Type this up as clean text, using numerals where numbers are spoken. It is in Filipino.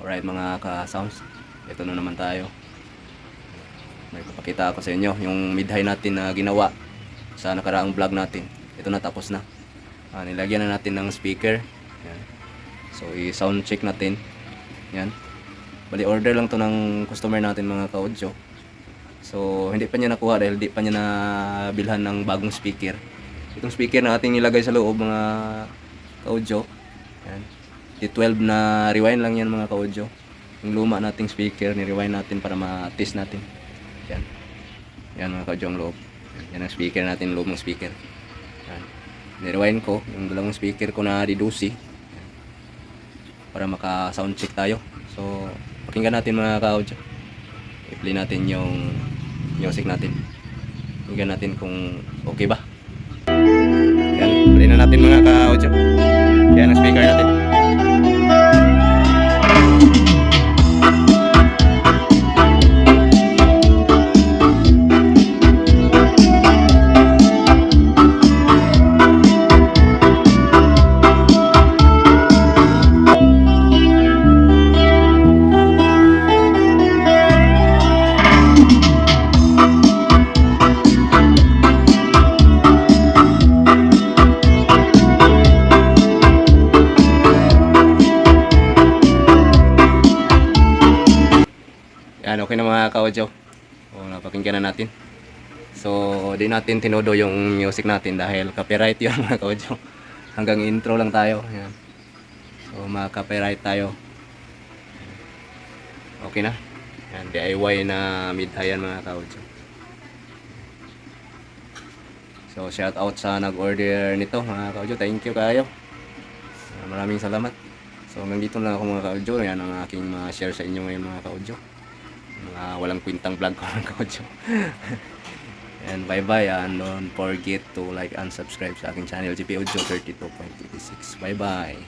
Alright mga ka-sounds, ito na naman tayo. May papakita ako sa inyo yung mid-high natin na ginawa sa nakaraang vlog natin. Ito na, tapos na. Nilagyan na natin ng speaker. Yan. So i-sound check natin. Yan. Bali order lang to ng customer natin mga ka-audio. So hindi pa niya nakuha dahil hindi pa niya nabilhan ng bagong speaker. Itong speaker na ating nilagay sa loob mga ka-audio. Yan. T12 na rewind lang yan mga ka-audio. Yung luma nating speaker, ni-rewind natin para ma-test natin. Yan. Yan mga ka-audio ang loob. Yan ang speaker natin, loob ng speaker. Yan. Ni-rewind ko yung dalawang speaker ko na reduce para maka-sound check tayo. So, pakinggan natin mga ka-audio. I-play natin yung music natin. Pakinggan natin kung okay ba. Yan, play na natin mga ka-audio. Yan ang speaker natin. Yan, okay na mga ka-audio. O, napakinggan na natin. So, di natin tinodo yung music natin dahil copyright yun mga ka-audio. Hanggang intro lang tayo. Yan. So, mga-copyright tayo. Okay na. Yan, DIY na mid-high yan mga ka-audio. So, shout out sa nag-order nito mga ka-audio. Thank you kayo. Maraming salamat. So, hanggang dito lang ako mga ka-audio. Yan ang aking ma-share sa inyo ngayon mga ka-audio. Mga walang kwintang vlog ko ng ka-audio. And bye bye, and don't forget to like and subscribe sa aking channel GP Audio 32.86. Bye bye.